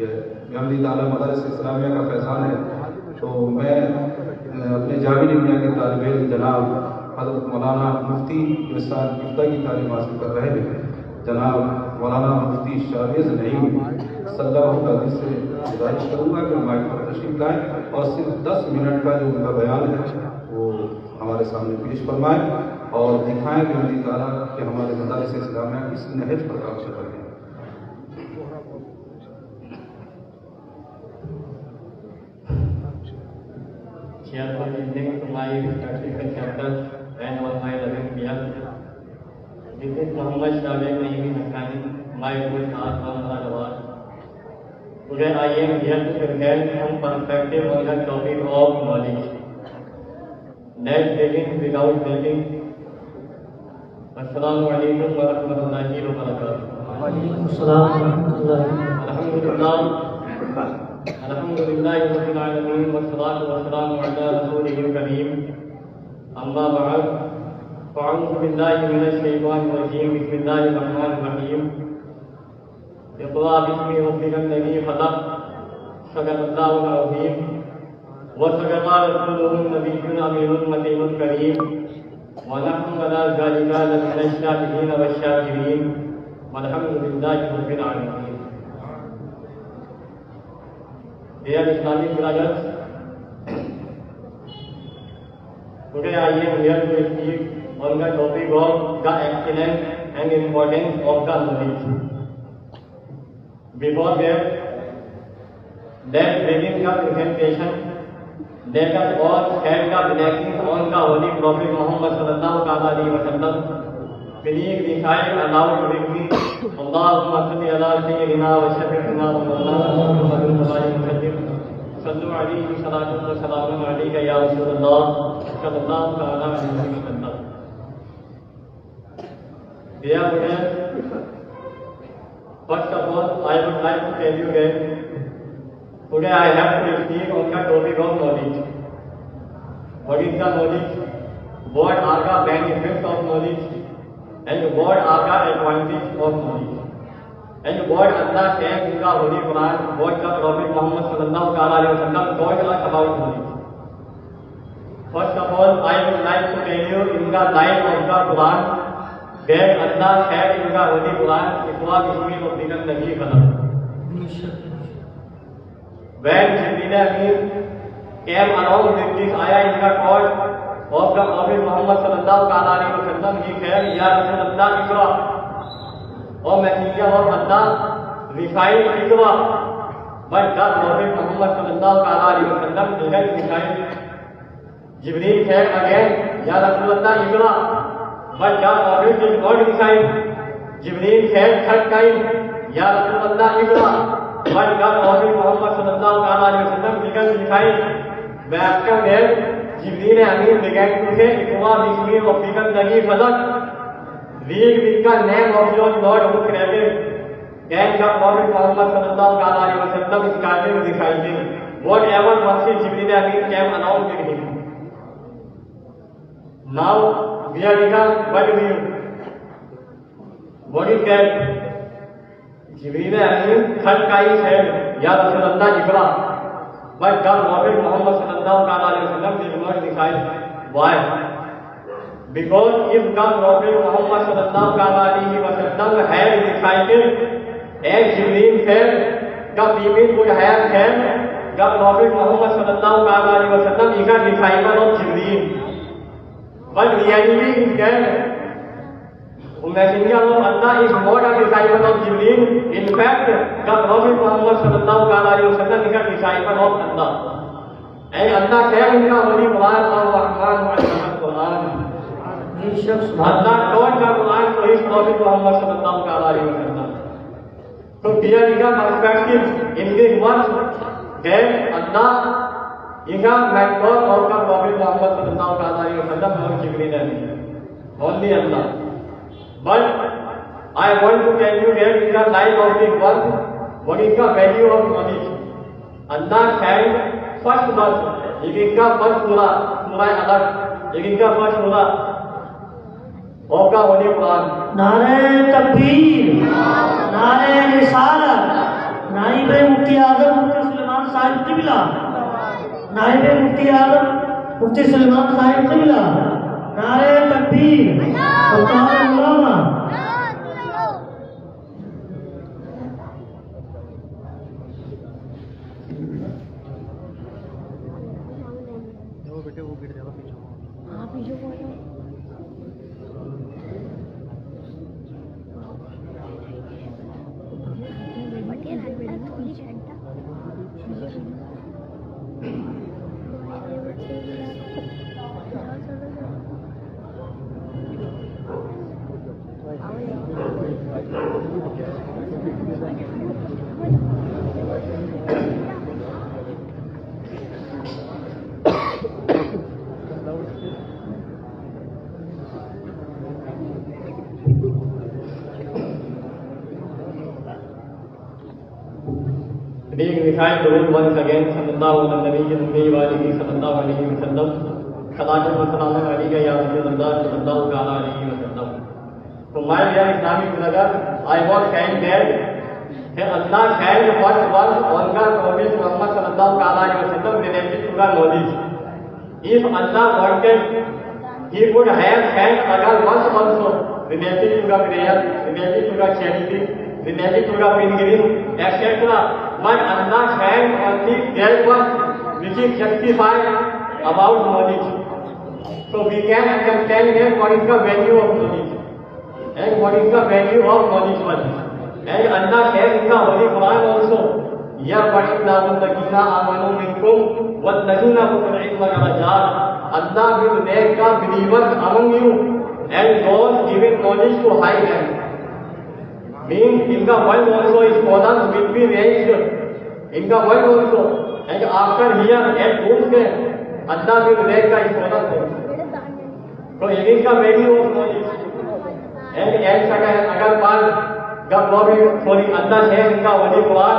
ये अमली ताला मदरसा इस्लामिया का फैज़ान है। तो मैं अपने जामिल मियाँ के तालिब इल्म जनाब हज़रत मौलाना मुफ्ती जो इस साल इफ्ता की तालीम हासिल कर रहे हैं जनाब मौलाना मुफ्ती शाहरियाज नईम सल्लल्लाहु अलैहि वसल्लम से गुजारिश करूँगा कि माइक पर तशरीफ लाएँ और सिर्फ 10 मिनट का जो उनका बयान है वो हमारे सामने पेश फरमाएँ और दिखाएँ कि अमली ताला कि हमारे मदारिस इस्लामिया किस नहज पर काम चल रहे हैं। Therefore, listening to my practical chapters and on my loving behalf, this is Muhammad Shahid Naimi Haqqani, my good heart from Adawar. Today I am here to present some perspective on the topic of knowledge. Let's begin without waiting. Assalamu alaikum wa rahmatullahi wa barakatuh. Wa alaikum assalam wa rahmatullahi. Alhamdulillah. अल्हम्दुलिल्लाहि रब्बिल आलमीन वस्सलातु वस्सलामु अला रसूलिहिल करीम अम्मा बअद फ़अऊज़ु बिल्लाहि मिनश शैतानिर रजीम बिस्मिल्लाहिर रहमानिर रहीम इक़रा बिस्मि रब्बिकल लज़ी ख़लक़ सदक़ल्लाहुल अज़ीम व सदक़ा रसूलुहुन नबियुल अमीनुल मतीनुल करीम व नहनु अला ज़ालिका लमिनश शाहिदीन वश्शाकिरीन वल्हम्दुलिल्लाहि रब्बिल आलमीन। Dear Islamic brothers, today I am here to speak on the topic of the excellence and importance of the knowledge. Before that, let's begin the presentation. Let us all share the blessings on the Holy Prophet Muhammad sallallahu alaihi wasallam. Please recite aloud with me. Allahumma salli ala sayyidina wa shafi'ina wa mawlana Muhammadin wa alihi wa sallam. Sallu alayhi salatu wa salamun alayka ya Rasulullah sallallahu ta'ala alayhi wa sallam. Dear friends, first of all, I would like to tell you that today I have to speak on the topic of knowledge. What is the knowledge? What are the benefits of knowledge? And what are the advantages of knowledge? And what Allah says in the Holy Quran, what the Prophet Muhammad sallallahu alaihi wasallam taught us about knowledge. First of all, I would like to tell you in the light of the Quran that Allah said in the Holy Quran, "Iqra bismi rabbikal ladzi khalaq." When Jibreel Amin came along with this ayah in the court of the Prophet Muhammad sallallahu alaihi wasallam, he said, "Ya Rasulullah, Iqra." O Messenger of Allah, recite Iqra. But the Prophet Muhammad sallallahu alaihi wasallam didn't recite. Jibreel said again, "Ya Rasulullah, Iqra." But the Prophet did not recite. Jibreel said third time, "Ya Rasulullah, Iqra." But the Prophet Muhammad sallallahu alaihi wasallam didn't recite. After that, Jibreel Amin began to say, "Iqra bismi rabbikal ladzi khalaq." Read with the name of your Lord who created. Then the Prophet Muhammad sallallahu alaihi wasallam started reciting whatever verses Jibreel Amin came along with him. Now we are in a what view. What is that? Jibreel Amin third time said, "Ya Rasulullah, Iqra." But the Prophet Muhammad sallallahu alaihi wasallam did not recite. Why? Because if the Prophet Muhammad sallallahu alaihi wasallam had recited as Jibreel said, the people would have said the Prophet Muhammad sallallahu alaihi wasallam is a disciple of Jibreel. But reality is that the Messenger of Allah is not a disciple of Jibreel. In fact, the Prophet Muhammad sallallahu alaihi wasallam is a disciple of Allah. And Allah said in the Holy Quran, "Ar-Rahman wal-Quran." Allah taught the Quran to his Prophet Muhammad sallallahu alaihi wasallam. So there is a perspective in this verse that Allah is a mentor of the Prophet Muhammad sallallahu alaihi wasallam or Jibreel Amin. Only Allah. But I want to tell you that in the light of this verse, what is the value of knowledge? Allah said first verse, it is the first surah, Surah Alaq, it is the first surah of the Holy Quran. नारे तकबीर, नारे रिसालत, नाइब मुफ्ती क़िबला, नायब मुफ्ती आज़म मुफ्ती सलमान साहिब क़िबला, नारे तकबीर, सुल्तान उलमा। Being recited the word once again, sallallahu alaihi wa sallam, salatu wa salam alayka ya Rasulullah sallallahu alaihi wa sallam. So my dear Islamic brother, I was saying that Allah had first was on the Prophet Muhammad sallallahu alaihi wa sallam related to the knowledge. If Allah wanted, He would have had other words also related to the prayer, related to the charity, related to the pilgrim, etc. But Allah had only that one which is justified about knowledge. So we can understand that what is the value of knowledge and what is the value of knowledge one. And Allah says in the Holy Quran also, Ya Fa'illahu Lakina Amanu Minkum Wallahina Hukul Ilma Rajat. Allah will make the believers among you and those given knowledge to high rank. Means in the world also his scholars will be raised in the world also, and after here at doomsday Allah will raise the scholars also. So it is the value of knowledge. And as agar baal the Prophet Allah says in the Holy Quran,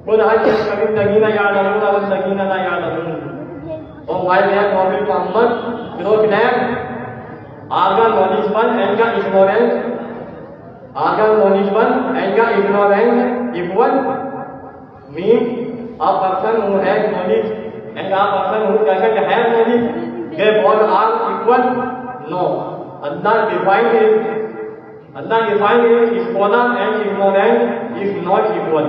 Qul hal yastawi alladhina ya'lamuna wal ladhina la ya'lamun. Oh my dear Prophet Muhammad, proclaim, are the knowledge one and the ignorant, are the knowledge one and the ignorant equal? Means a person who has knowledge and a person who doesn't have knowledge, they all are equal? No. Allah defined it, scholar and ignorant is not equal.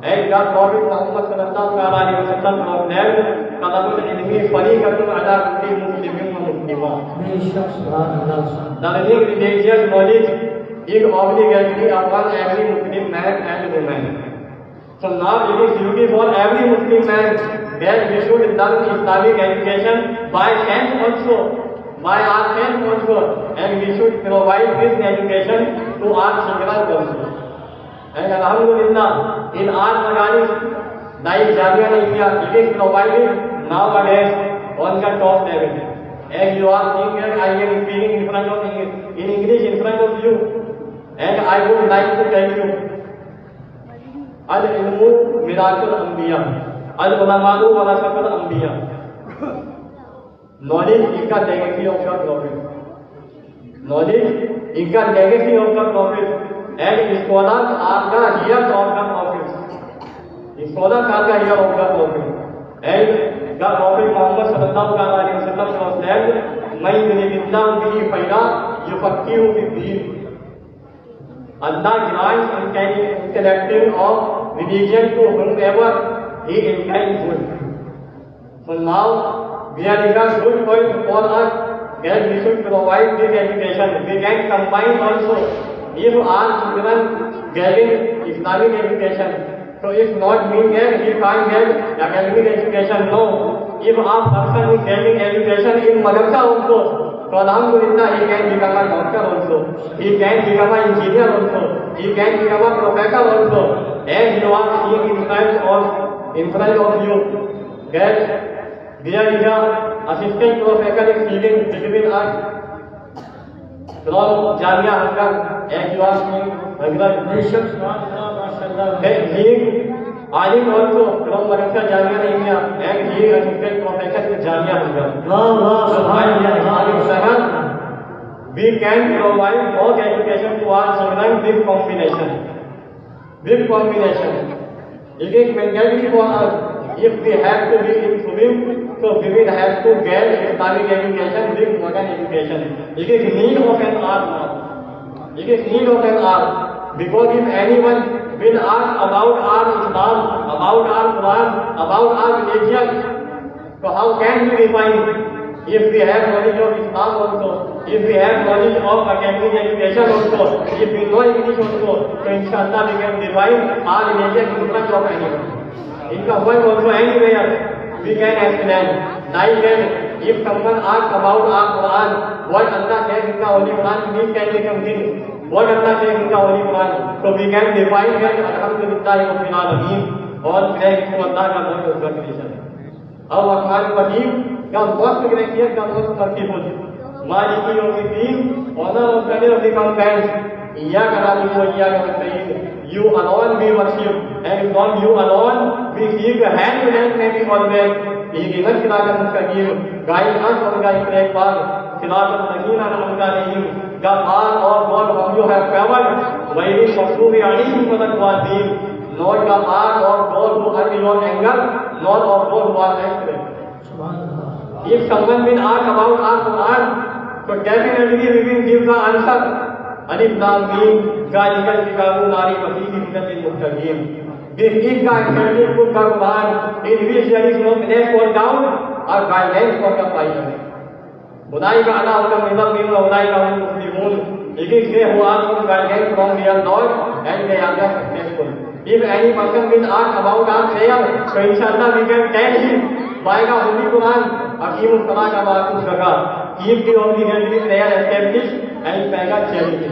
And the Prophet Muhammad sallallahu alaihi wasallam proclaimed, "Talabul ilmi fariqatun ala kulli muslimin wa muslimah." The religious knowledge is obligatory upon every Muslim man and woman. So now it is duty for every Muslim man that we should learn Islamic education by hands also, by our hands also, and we should provide this education to our children also. And Alhamdulillah, in our madaris, like Jamia India, it is provided nowadays on the top level. And you are seeing that I am speaking in English in front of you, and I would like to tell you, Al-ilmu miratul anbiya, al-ulama'u warasatul anbiya. Knowledge is the legacy of the Prophet. Knowledge is the legacy of the Prophet. And scholars are the heirs of the Prophet. Scholars are the heirs of the Prophet. And the Prophet Muhammad sallallahu alaihi wasallam was said, "Man yuridillahu bihi khayran yufaqihu fid-din." Allah grants intellectual of religion to whomever He intends good. So now there is a good point for us that we should provide this education. We can combine also. If our children getting Islamic education, so it's not mean that he can't get academic education. No. If a person is getting education in madrasa also, so Alhamdulillah he can become a doctor also, he can become an engineer also, he can become a professor also. And you are seeing in front of you that there is a assistant professor is sitting between us from Jamia Hamdan, and you are seeing regular nations, then he Alim also from Madrasa Jamia India, and he is assistant professor in Jamia Hamdan. So we can provide both education to our children with combination. It is mandatory for us. If we have to be in swimming, so we will have to get Islamic education with modern education. It is need of an art now. It is need of an art. Because if anyone will ask about our Islam, about our Quran, about our religion, so how can we define? If we have knowledge of Islam also, if we have knowledge of academic education also, if we know English also, so inshallah we can define our religion in front of anyone. In the world also anywhere we can explain. Like that, if someone asks about our Quran, what Allah says in the Holy Quran, please can we something? What Allah says in the Holy Quran, so we can define that. Alhamdulillah Rabbil Alameen. All praise to Allah का बहुत बहुत creation. अब अरमान वजीब का most gracious, का most merciful. Maliki Yawmiddin, honor of the day of the companions. Iyyaka na'budu wa iyyaka nasta'in. You alone we worship, and from you alone we seek hand in hand may be always. Ihdina siratal mustaqim. Guide us on the correct path. Siratal ladzina an'amta alayhim. The path of God whom you have favored. Ghayril maghdubi alayhim waladdallin. Not the path of God who are in your anger, not of God who are angry. If someone will ask about our Quran, so definitely we will give the answer. Alif Lam Mim, Zalikal Kitabu La Rayba Fihi Hudan lil Muttaqin. This is the extended book of Quran, in which there is no place for doubt or guidance for the pious. Ulaika ala hudan min rabbihim wa ulaika humul muflihun. It is they who ask for guidance from their Lord, and they are the successful. If any person will ask about our prayer, so inshallah we can tell him by the Holy Quran, Aqimus Salata wa Atuz Zakah. Keep the obligatory prayer established and pay the charity.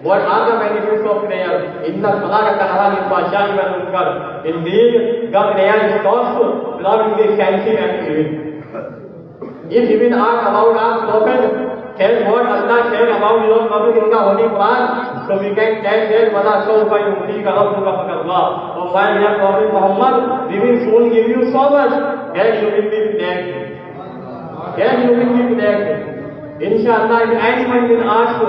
What are the benefits of prayer? Inna salata tanha anil fahsha'i wal munkar. Indeed, the prayer stops from the fancy and evil. If he will ask about our prophet, tell what Allah said about your prophet in the Holy Quran, so we can tell that wala sawfa yu'tika rabbuka fatarda. Oh my dear Prophet Muhammad, we will soon give you so much that you will be blessed. That you will be blessed. Inshallah, if anyone will ask,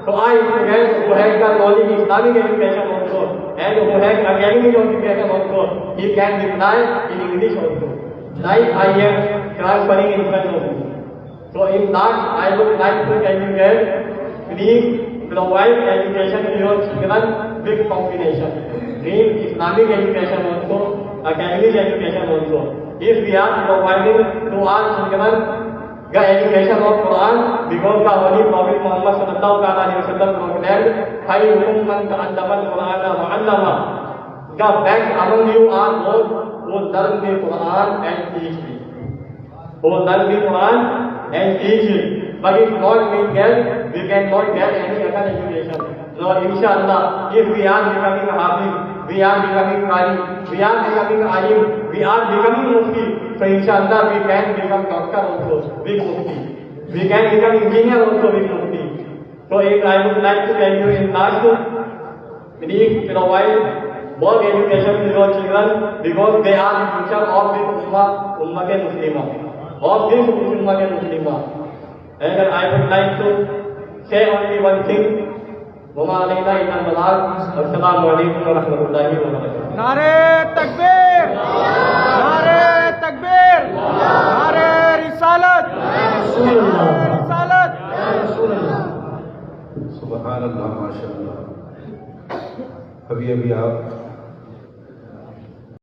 so I who has the knowledge Islamic education also, and who has academic education also, he can reply in English also. Like I am transferring in front of you. So in that, I would like to tell you that please provide education to your children with combination. Mean Islamic education also, academic education also. If we are providing to our children the education of Quran, because the Holy Prophet Muhammad sallallahu alaihi wasallam proclaimed, "Khayrukum man ta'allama al-Qur'ana wa 'allama." The best among you are those who learn the Quran and teach it. Who learn the Quran and teach it. But if not we get, we cannot get any other education. So inshallah, if we are becoming Hafiz, we are becoming Qari, we are becoming Alim, we are becoming Mufti, so inshallah we can become doctor also with Mufti. We can become engineer also with Mufti. So if I would like to tell you in last, please provide more education to your children, because they are the future of this Ummah Muslimah. Of this Ummah Muslimah. And I would like to say only one thing. وما علينا إلا البلاغ. السلام عليكم ورحمة الله وبركاته. नारे तकबीर, नारे तकबीर, नारे रिसालत, रिसालत। सुभान अल्लाह, माशाअल्लाह। अभी आप